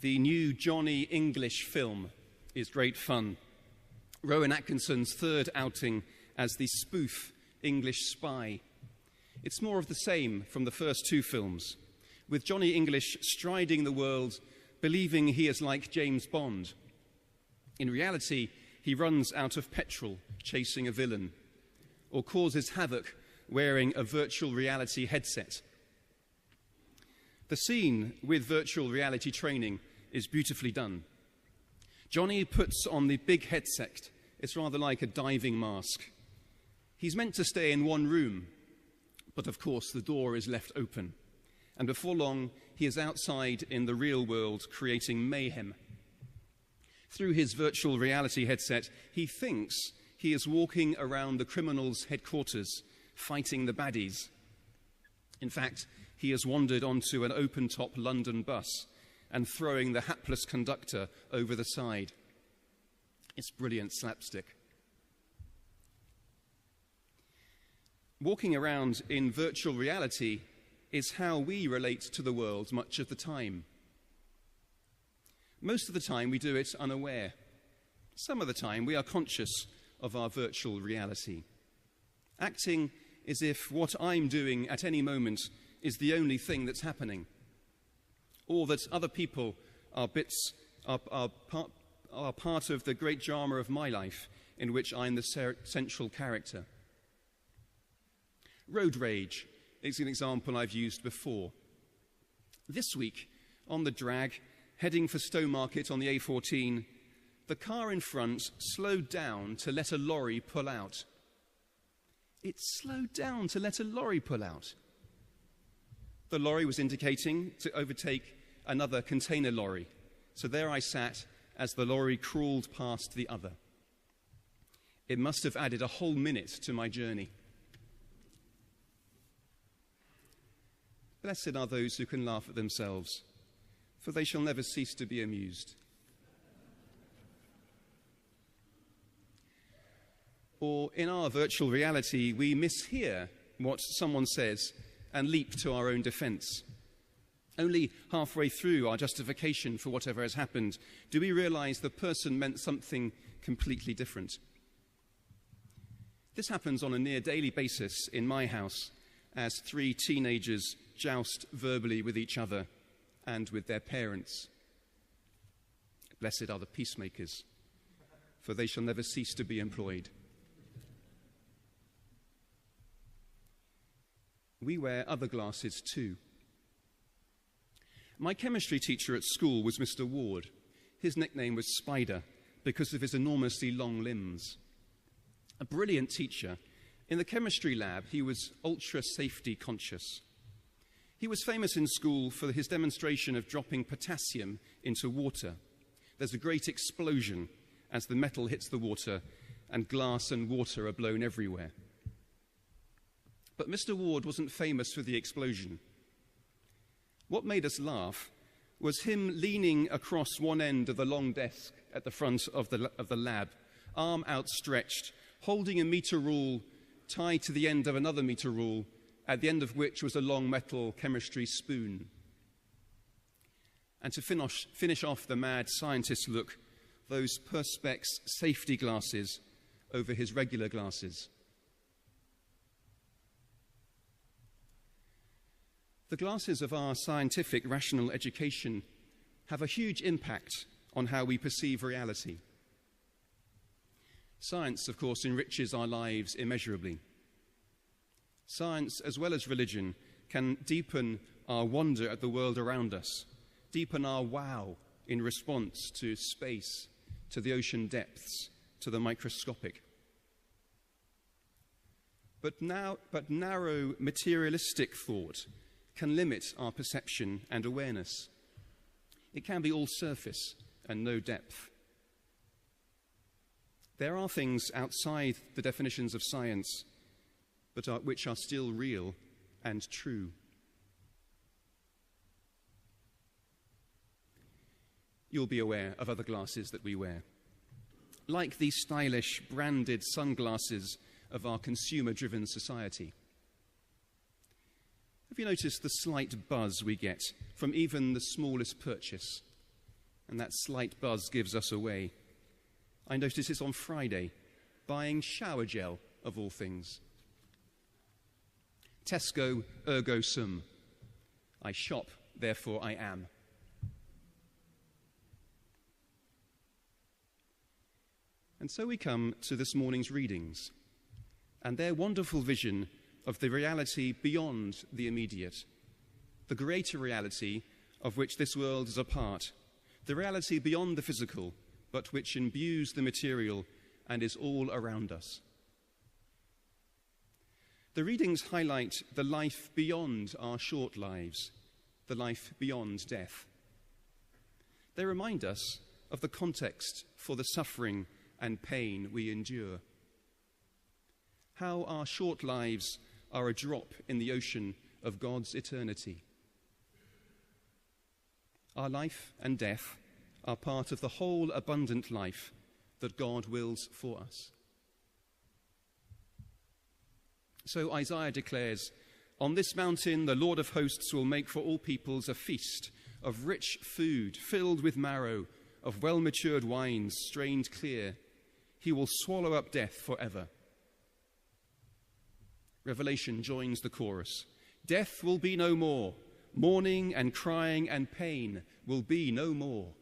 The new Johnny English film is great fun. Rowan Atkinson's third outing as the spoof English spy. It's more of the same from the first two films, with Johnny English striding the world, believing he is like James Bond. In reality, he runs out of petrol chasing a villain, or causes havoc wearing a virtual reality headset. The scene with virtual reality training is beautifully done. Johnny puts on the big headset. It's rather like a diving mask. He's meant to stay in one room, but of course the door is left open. And before long, he is outside in the real world creating mayhem. Through his virtual reality headset, he thinks he is walking around the criminals' headquarters, fighting the baddies. In fact, he has wandered onto an open-top London bus and throwing the hapless conductor over the side. It's brilliant slapstick. Walking around in virtual reality is how we relate to the world much of the time. Most of the time we do it unaware. Some of the time we are conscious of our virtual reality, acting as if what I'm doing at any moment is the only thing that's happening, or that other people are part of the great drama of my life in which I'm the central character. Road rage is an example I've used before. This week, on the drag, heading for Stowmarket on the A14, the car in front slowed down to let a lorry pull out. It slowed down to let a lorry pull out. The lorry was indicating to overtake another container lorry. So there I sat as the lorry crawled past the other. It must have added a whole minute to my journey. Blessed are those who can laugh at themselves, for they shall never cease to be amused. Or in our virtual reality, we mishear what someone says and leap to our own defense. Only halfway through our justification for whatever has happened do we realize the person meant something completely different. This happens on a near daily basis in my house as three teenagers joust verbally with each other and with their parents. Blessed are the peacemakers, for they shall never cease to be employed. We wear other glasses too. My chemistry teacher at school was Mr. Ward. His nickname was Spider because of his enormously long limbs. A brilliant teacher. In the chemistry lab, he was ultra-safety conscious. He was famous in school for his demonstration of dropping potassium into water. There's a great explosion as the metal hits the water and glass and water are blown everywhere. But Mr. Ward wasn't famous for the explosion. What made us laugh was him leaning across one end of the long desk at the front of the lab, arm outstretched, holding a meter rule tied to the end of another meter rule, at the end of which was a long metal chemistry spoon. And to finish off the mad scientist look, those Perspex safety glasses over his regular glasses. The glasses of our scientific rational education have a huge impact on how we perceive reality. Science, of course, enriches our lives immeasurably. Science, as well as religion, can deepen our wonder at the world around us, deepen our wow in response to space, to the ocean depths, to the microscopic. But narrow materialistic thought can limit our perception and awareness. It can be all surface and no depth. There are things outside the definitions of science, but which are still real and true. You'll be aware of other glasses that we wear, like the stylish branded sunglasses of our consumer-driven society. Have you noticed the slight buzz we get from even the smallest purchase? and that slight buzz gives us away. I notice it's on Friday, buying shower gel, of all things. Tesco, ergo sum. I shop, therefore I am. And so we come to this morning's readings, and their wonderful vision of the reality beyond the immediate, the greater reality of which this world is a part, the reality beyond the physical, but which imbues the material and is all around us. The readings highlight the life beyond our short lives, the life beyond death. They remind us of the context for the suffering and pain we endure. How our short lives are a drop in the ocean of God's eternity. Our life and death are part of the whole abundant life that God wills for us. So Isaiah declares, "On this mountain the Lord of hosts will make for all peoples a feast of rich food filled with marrow, of well-matured wines strained clear. He will swallow up death forever." Revelation joins the chorus. Death will be no more. Mourning and crying and pain will be no more.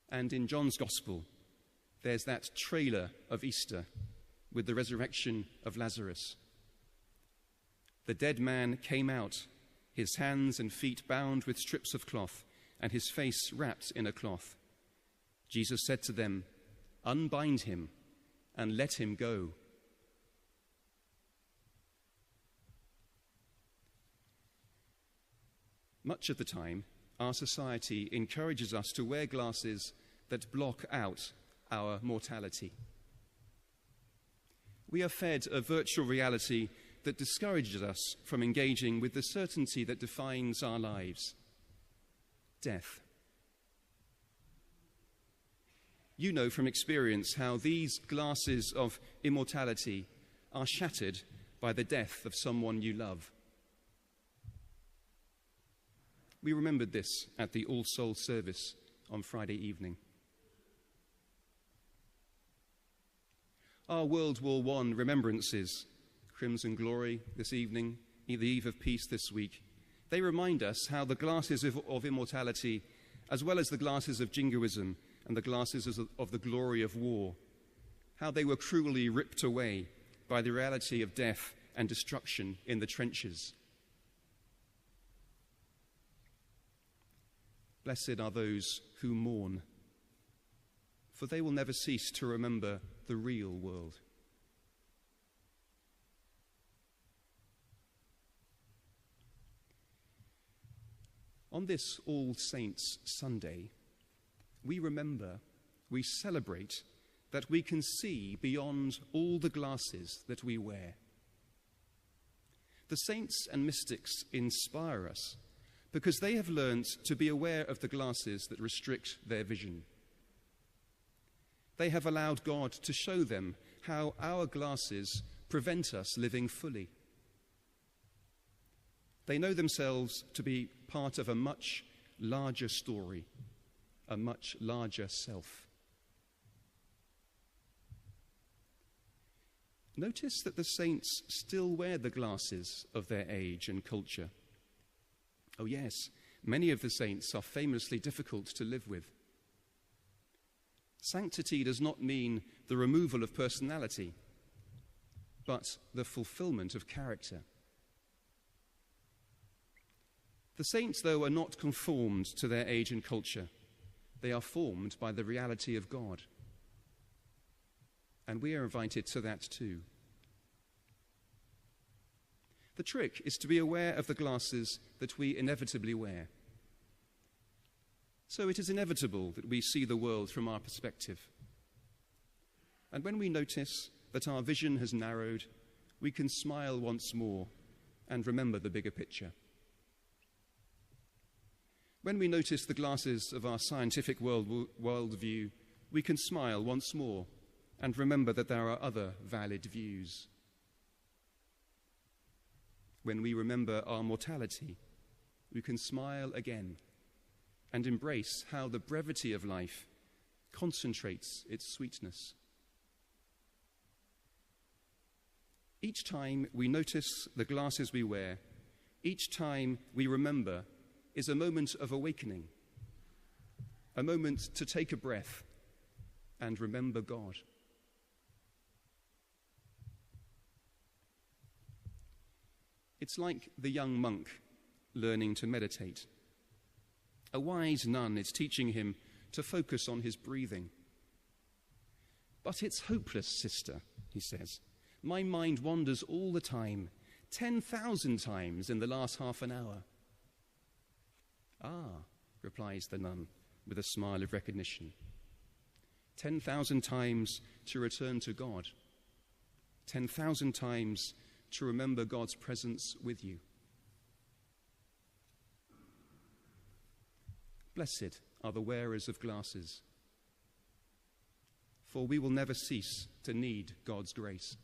And in John's Gospel, there's that trailer of Easter with the resurrection of Lazarus. The dead man came out, his hands and feet bound with strips of cloth, and his face wrapped in a cloth. Jesus said to them, "Unbind him and let him go." Much of the time, our society encourages us to wear glasses that block out our mortality. We are fed a virtual reality that discourages us from engaging with the certainty that defines our lives: death. You know from experience how these glasses of immortality are shattered by the death of someone you love. We remembered this at the All Souls service on Friday evening. Our World War I remembrances, Crimson Glory this evening, the Eve of Peace this week, they remind us how the glasses of immortality, as well as the glasses of jingoism and the glasses of the glory of war, how they were cruelly ripped away by the reality of death and destruction in the trenches. Blessed are those who mourn, for they will never cease to remember the real world. On this All Saints' Sunday, we remember, we celebrate that we can see beyond all the glasses that we wear. The saints and mystics inspire us because they have learnt to be aware of the glasses that restrict their vision. They have allowed God to show them how our glasses prevent us living fully. They know themselves to be part of a much larger story, a much larger self. Notice that the saints still wear the glasses of their age and culture. Oh yes, many of the saints are famously difficult to live with. Sanctity does not mean the removal of personality, but the fulfillment of character. The saints, though, are not conformed to their age and culture. They are formed by the reality of God. And we are invited to that too. The trick is to be aware of the glasses that we inevitably wear. So it is inevitable that we see the world from our perspective. And when we notice that our vision has narrowed, we can smile once more and remember the bigger picture. When we notice the glasses of our scientific worldview, we can smile once more and remember that there are other valid views. When we remember our mortality, we can smile again and embrace how the brevity of life concentrates its sweetness. Each time we notice the glasses we wear, each time we remember, is a moment of awakening, a moment to take a breath and remember God. It's like the young monk learning to meditate. A wise nun is teaching him to focus on his breathing. "But it's hopeless, sister," he says. "My mind wanders all the time, 10,000 times in the last half an hour." "Ah," replies the nun with a smile of recognition. 10,000 times to return to God. 10,000 times to remember God's presence with you. Blessed are the wearers of glasses, for we will never cease to need God's grace.